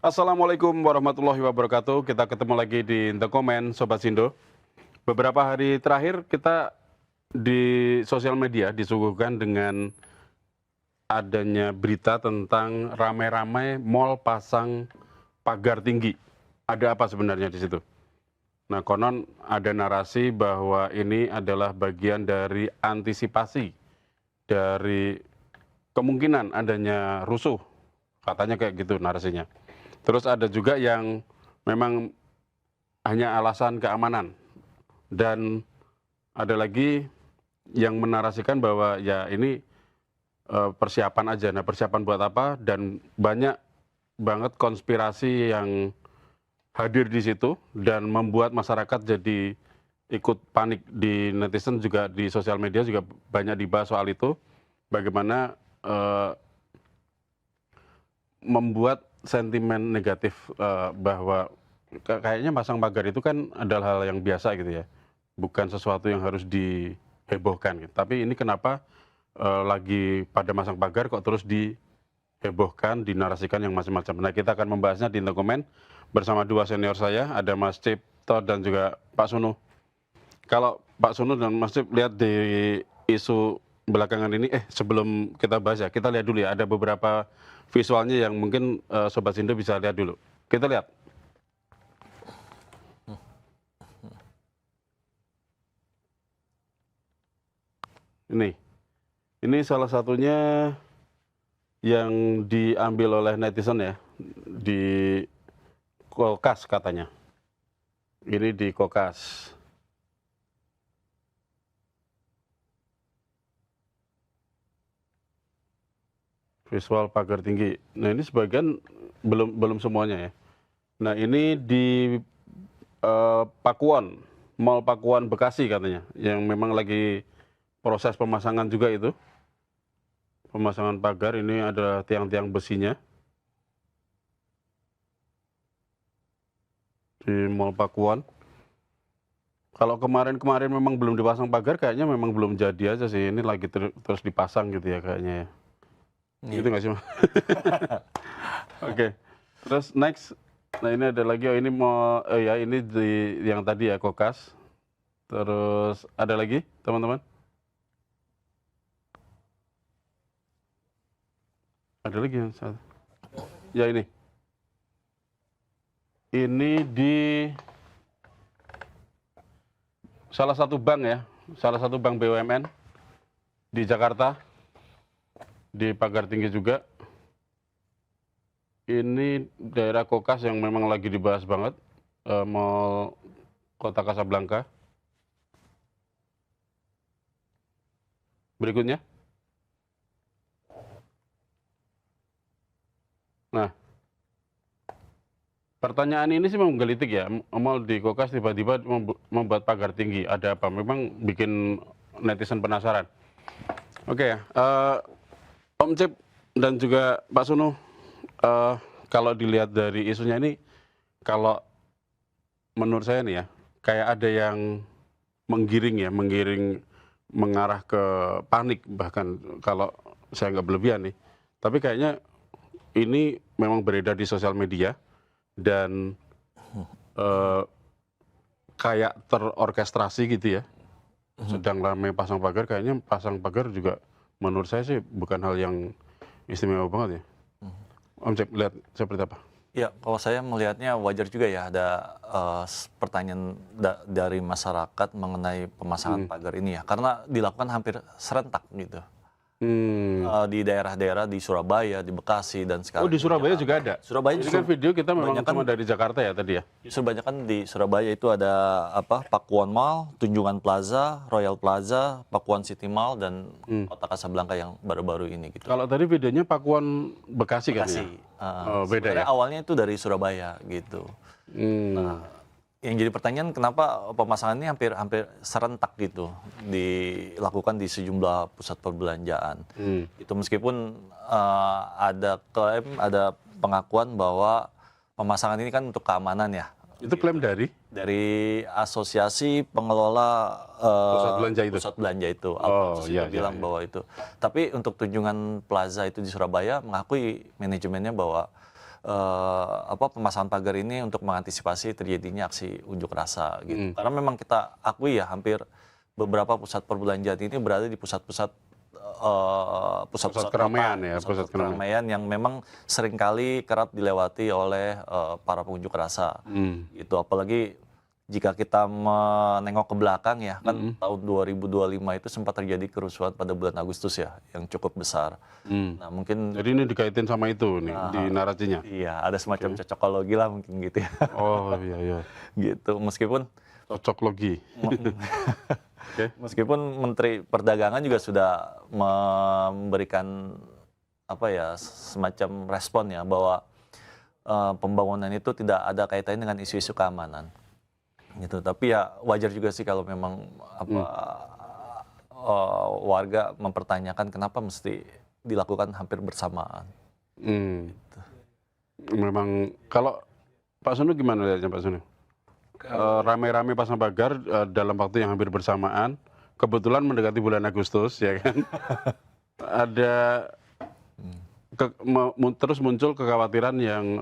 Assalamualaikum warahmatullahi wabarakatuh. Kita ketemu lagi di The Comment, Sobat Sindo. Beberapa hari terakhir kita di sosial media disuguhkan dengan adanya berita tentang ramai-ramai mal pasang pagar tinggi. Ada apa sebenarnya di situ? Nah, konon ada narasi bahwa ini adalah bagian dari antisipasi dari kemungkinan adanya rusuh. Katanya kayak gitu narasinya. Terus ada juga yang memang hanya alasan keamanan. Dan ada lagi yang menarasikan bahwa ya ini persiapan aja. Nah, persiapan buat apa? Dan banyak banget konspirasi yang hadir di situ dan membuat masyarakat jadi ikut panik. Di netizen juga, di sosial media juga banyak dibahas soal itu. Bagaimana membuat sentimen negatif bahwa kayaknya pasang pagar itu kan adalah hal yang biasa gitu ya, bukan sesuatu yang harus dihebohkan gitu. Tapi ini kenapa lagi pada masang pagar kok terus dihebohkan, dinarasikan yang macam-macam. Nah, kita akan membahasnya di Komen bersama dua senior saya, ada Mas Cipto dan juga Pak Sunu. Kalau Pak Sunu dan Mas Cip lihat di isu belakangan ini, sebelum kita bahas ya, kita lihat dulu ya, ada beberapa visualnya yang mungkin Sobat Sindo bisa lihat dulu. Kita lihat. Ini salah satunya yang diambil oleh netizen ya, di Kokas katanya. Ini di Kokas. Visual pagar tinggi. Nah, ini sebagian belum semuanya ya. Nah, ini di Pakuan, Mall Pakuan Bekasi katanya, yang memang lagi proses pemasangan juga itu. Pemasangan pagar, ini ada tiang-tiang besinya. Di Mall Pakuan. Kalau kemarin-kemarin memang belum dipasang pagar, kayaknya memang belum jadi aja sih. Ini lagi terus dipasang gitu ya kayaknya ya. Gitu nggak sih, Mas? Oke. Terus next. Nah, ini ada lagi, ini ini yang tadi ya, Kokas. Terus ada lagi, teman-teman? Ada lagi yang satu. Ya, ini. Ini di salah satu bank ya, salah satu bank BUMN di Jakarta, di pagar tinggi juga. Ini daerah Kokas yang memang lagi dibahas banget, Mall Kota Kasablanka. Berikutnya. Nah, pertanyaan ini sih menggelitik ya, mall di Kokas tiba-tiba membuat pagar tinggi. Ada apa? Memang bikin netizen penasaran. Oke ya, Om Cip dan juga Pak Sunu, kalau dilihat dari isunya ini, kalau menurut saya nih ya, kayak ada yang menggiring mengarah ke panik, bahkan kalau saya nggak berlebihan nih. Tapi kayaknya ini memang beredar di sosial media dan kayak terorkestrasi gitu ya. Sedang ramai pasang pagar, kayaknya pasang pagar juga menurut saya sih bukan hal yang istimewa banget ya. Om Cip, lihat seperti apa? Ya, kalau saya melihatnya wajar juga ya ada pertanyaan dari masyarakat mengenai pemasangan pagar ini ya, karena dilakukan hampir serentak gitu. Di daerah-daerah di Surabaya, di Bekasi, dan Oh, sekarang di Surabaya juga ada? Surabaya Ini kan video kita memang cuma dari Jakarta ya tadi ya? Justru banyak kan di Surabaya itu ada Pakuan Mall, Tunjungan Plaza, Royal Plaza, Pakuan City Mall, dan Kota Kasablanka yang baru-baru ini gitu. Kalau tadi videonya Pakuan Bekasi kan ya? Oh, beda ya? Awalnya itu dari Surabaya gitu. Nah, yang jadi pertanyaan kenapa pemasangan ini hampir serentak gitu dilakukan di sejumlah pusat perbelanjaan. Itu meskipun ada klaim, ada pengakuan bahwa pemasangan ini kan untuk keamanan ya. Itu klaim dari Asosiasi Pengelola Pusat Belanja itu. Bilang bahwa itu. Tapi untuk Tunjungan Plaza itu di Surabaya mengakui manajemennya bahwa pemasangan pagar ini untuk mengantisipasi terjadinya aksi unjuk rasa gitu. Karena memang kita akui ya, hampir beberapa pusat perbelanjaan ini berada di pusat-pusat keramaian kota, ya, pusat keramaian yang memang seringkali kerap dilewati oleh para pengunjuk rasa. Gitu. Apalagi jika kita menengok ke belakang ya, kan tahun 2025 itu sempat terjadi kerusuhan pada bulan Agustus ya, yang cukup besar. Nah, mungkin jadi ini dikaitin sama itu nih di narasinya. iya, ada semacam cocokologi lah mungkin gitu ya. Oh iya iya. Gitu. Meskipun Cocoklogi. meskipun Menteri Perdagangan juga sudah memberikan semacam respon ya, bahwa pembangunan itu tidak ada kaitannya dengan isu-isu keamanan. Gitu. Tapi ya wajar juga sih kalau memang warga mempertanyakan kenapa mesti dilakukan hampir bersamaan. Gitu. Memang kalau Pak Sunu gimana lihatnya Pak Sunu? Ramai-ramai pasang pagar dalam waktu yang hampir bersamaan, kebetulan mendekati bulan Agustus ya kan, ada terus muncul kekhawatiran yang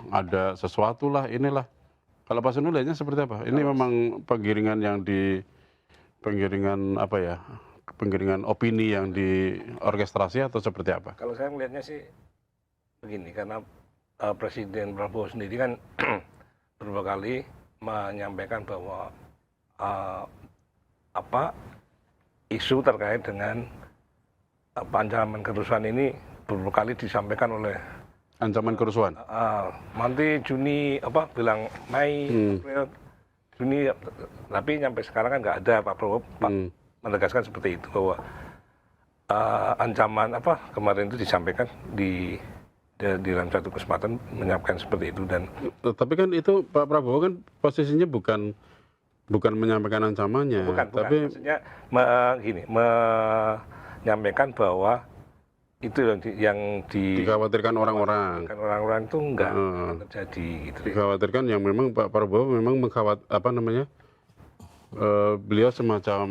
ada sesuatu lah inilah. Kalau Pak Sunu lihatnya seperti apa? Ini memang penggiringan penggiringan opini yang diorkestrasi atau seperti apa? Kalau saya melihatnya sih begini, karena Presiden Prabowo sendiri kan beberapa kali menyampaikan bahwa isu terkait dengan ancaman kerusuhan ini beberapa kali disampaikan oleh Ancaman kerusuhan? nanti Juni bilang Mei, April, Juni, tapi sampai sekarang kan nggak ada. Pak Prabowo menegaskan seperti itu, bahwa ancaman kemarin itu disampaikan di dalam satu kesempatan menyampaikan seperti itu. Dan tapi kan itu Pak Prabowo kan posisinya bukan menyampaikan ancamannya, tapi maksudnya menyampaikan bahwa itu yang dikhawatirkan orang-orang itu enggak terjadi gitu. Dikhawatirkan yang memang Pak Prabowo memang beliau semacam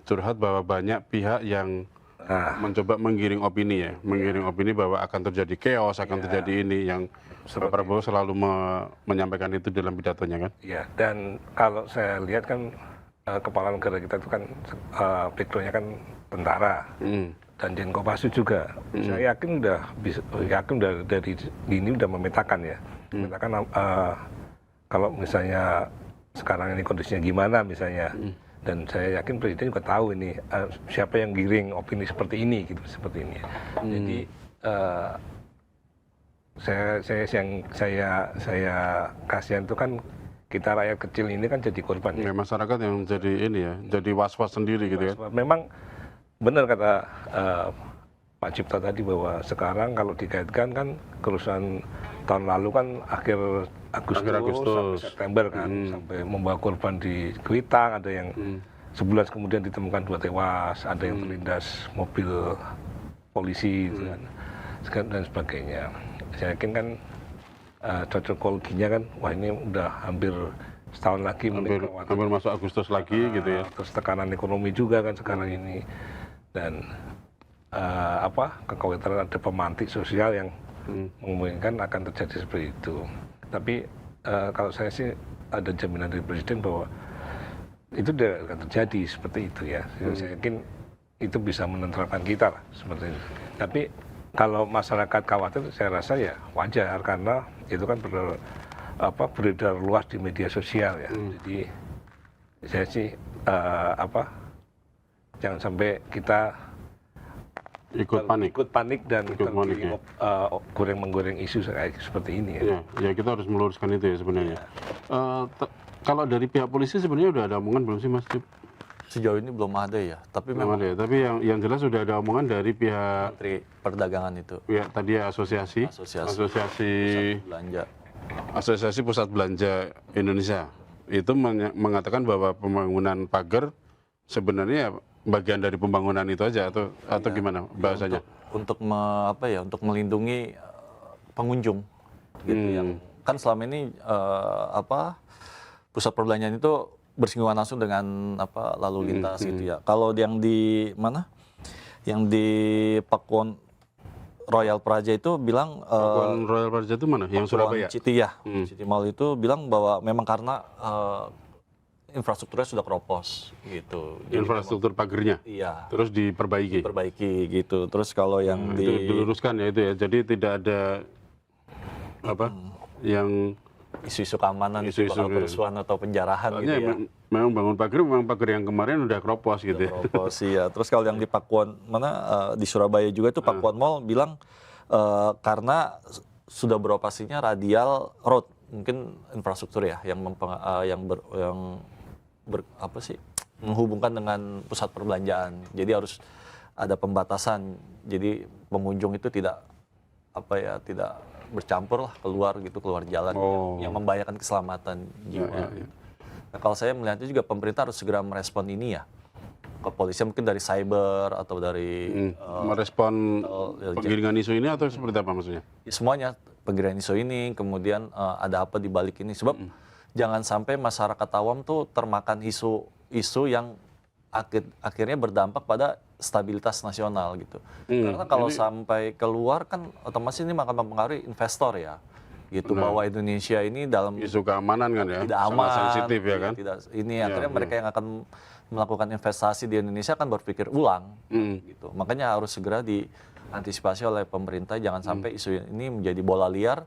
curhat bahwa banyak pihak yang mencoba menggiring opini bahwa akan terjadi chaos, akan terjadi ini, yang Pak Prabowo selalu menyampaikan itu dalam pidatonya kan. Iya, dan kalau saya lihat kan kepala negara kita itu kan backgroundnya kan tentara. Dan Jen Kopassus juga, saya yakin dari ini udah memetakan ya, memetakan kalau misalnya sekarang ini kondisinya gimana misalnya, dan saya yakin Presiden juga tahu ini siapa yang giring opini seperti ini gitu, seperti ini. Jadi saya kasihan itu kan kita rakyat kecil ini kan jadi korban. Ya, masyarakat yang jadi ini ya, jadi was-was sendiri gitu ya. Memang benar kata Pak Cipta tadi, bahwa sekarang kalau dikaitkan kan kerusuhan tahun lalu kan akhir Agustus sampai September kan, sampai membawa korban di Kuitang, ada yang sebulan kemudian ditemukan 2 tewas, ada yang terlindas mobil polisi dan sebagainya. Saya yakin kan cocokologinya kan, wah ini udah hampir setahun lagi, hampir masuk Agustus lagi gitu ya. Terus tekanan ekonomi juga kan sekarang ini, dan kekhawatiran ada pemantik sosial yang memungkinkan akan terjadi seperti itu. Tapi kalau saya sih ada jaminan dari Presiden bahwa itu tidak akan terjadi seperti itu ya. Saya yakin itu bisa menenteramkan kita lah seperti itu. Tapi kalau masyarakat khawatir, saya rasa ya wajar, karena itu kan beredar luas di media sosial ya. Jadi saya sih jangan sampai kita ikut panik dan menggoreng isu seperti ini ya. Ya kita harus meluruskan itu ya sebenarnya. Kalau dari pihak polisi sebenarnya udah ada omongan belum sih Mas Cip? Sejauh ini belum ada ya, tapi memang ada ya. Tapi yang jelas sudah ada omongan dari pihak Menteri Perdagangan itu. Ya tadi ya Asosiasi Pusat Belanja Indonesia itu mengatakan bahwa pembangunan pagar sebenarnya bagian dari pembangunan itu aja, atau gimana bahasanya? Untuk melindungi pengunjung gitu, yang kan selama ini pusat perbelanjaan itu bersinggungan langsung dengan lalu lintas gitu ya. Kalau yang di mana? Yang di Pakuwon Royal Praja itu bilang Pakuan Royal Praja itu mana? Yang Surabaya? City ya, City Mall itu bilang bahwa memang karena infrastrukturnya sudah keropos gitu. Jadi Infrastruktur pagernya? iya, Terus diperbaiki? diperbaiki gitu. Terus kalau yang Itu diluruskan ya itu ya. Jadi tidak ada apa yang isu-isu keamanan itu Isu-isu, bakal kerusuhan atau penjarahan soalnya gitu ya. memang bangun pagar yang kemarin udah keropos gitu ya. Keropos iya. Terus kalau yang di Pakuan di Surabaya juga itu Pakuan Mall bilang karena sudah beroperasinya radial road, mungkin infrastruktur ya yang menghubungkan dengan pusat perbelanjaan. Jadi harus ada pembatasan. Jadi pengunjung itu tidak bercampur lah keluar jalan yang membahayakan keselamatan jiwa. Nah, kalau saya melihatnya juga pemerintah harus segera merespon ini ya. Kepolisian mungkin dari cyber atau dari merespon penggiringan isu ini atau seperti apa maksudnya? semuanya penggiringan isu ini, kemudian ada apa di balik ini. Sebab jangan sampai masyarakat awam tuh termakan isu yang akhirnya berdampak pada stabilitas nasional gitu. Karena kalau sampai keluar kan otomatis ini akan mempengaruhi investor ya. Gitu bahwa Indonesia ini dalam Isu keamanan kan ya, tidak sangat aman, sensitif ya kan. Akhirnya mereka yang akan melakukan investasi di Indonesia akan berpikir ulang gitu. Makanya harus segera diantisipasi oleh pemerintah, jangan sampai isu ini menjadi bola liar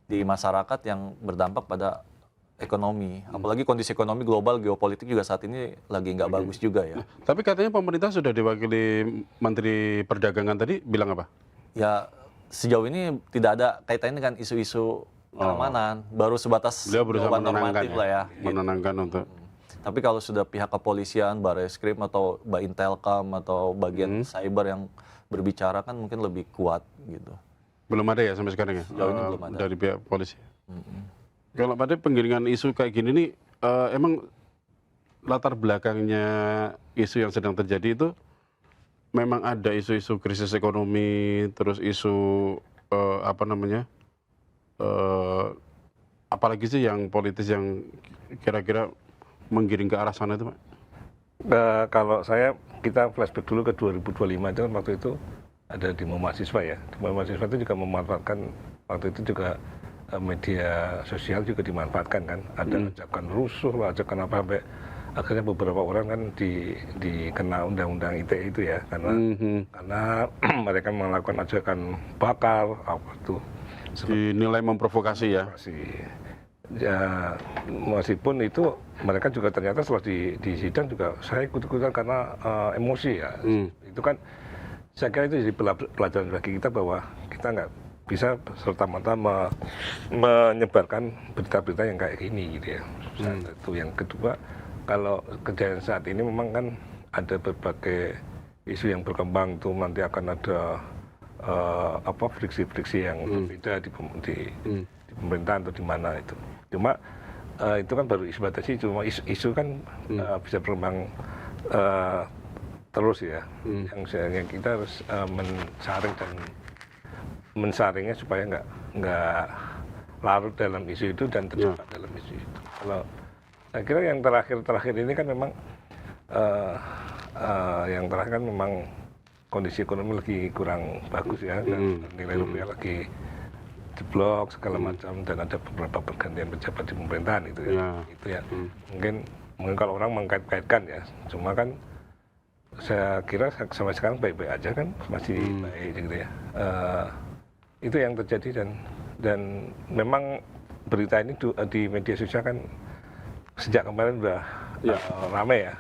di masyarakat yang berdampak pada ekonomi. Apalagi kondisi ekonomi global, geopolitik juga saat ini lagi nggak bagus juga ya. Tapi katanya pemerintah sudah diwakili Menteri Perdagangan tadi bilang apa? Ya sejauh ini tidak ada kaitannya dengan isu-isu keamanan, baru sebatas Beliau berusaha jawaban menenangkan normatif lah ya. menenangkan untuk Tapi kalau sudah pihak kepolisian, Barreskrim atau Intelkam atau bagian cyber yang berbicara kan mungkin lebih kuat gitu. belum ada ya sampai sekarang ya. Sejauh ini belum ada. Dari pihak polisi. Kalau pada penggiringan isu kayak gini nih, emang latar belakangnya isu yang sedang terjadi itu memang ada isu-isu krisis ekonomi, terus isu apalagi sih yang politis yang kira-kira menggiring ke arah sana itu, Pak? Kalau kita flashback dulu ke 2025 itu kan waktu itu ada demo mahasiswa ya. Demo mahasiswa itu juga memanfaatkan, waktu itu juga media sosial juga dimanfaatkan kan. Ada ajakan rusuh lah, ajakan apa, sampai akhirnya beberapa orang kan dikena undang-undang ITE itu ya, karena mereka melakukan ajakan bakar apa itu. Dinilai memprovokasi ya. Ya, meskipun itu mereka juga ternyata setelah di sidang juga saya ikut-ikutan karena emosi ya. Itu kan saya kira itu jadi pelajaran bagi kita bahwa kita nggak bisa serta-merta menyebarkan berita-berita yang kayak gini gitu ya. Itu yang kedua, kalau kejadian saat ini memang kan ada berbagai isu yang berkembang tuh, nanti akan ada friksi-friksi yang berbeda di pemerintahan atau di mana itu. Cuma itu kan baru isu batasi, cuma isu kan bisa berkembang terus ya. Yang kita harus mensaring dan mensaringnya supaya nggak larut dalam isu itu dan terjebak dalam isu itu. Kalau saya kira yang terakhir ini kan memang yang terakhir kan memang kondisi ekonomi lagi kurang bagus ya, dan nilai rupiah lagi jeblok segala macam, dan ada beberapa pergantian pejabat di pemerintahan itu ya. Itu ya. Mungkin kalau orang mengkait-kaitkan ya, cuma kan saya kira sampai sekarang baik-baik aja kan, masih baik gitu ya. Itu yang terjadi, dan memang berita ini di media sosial kan sejak kemarin udah ramai ya.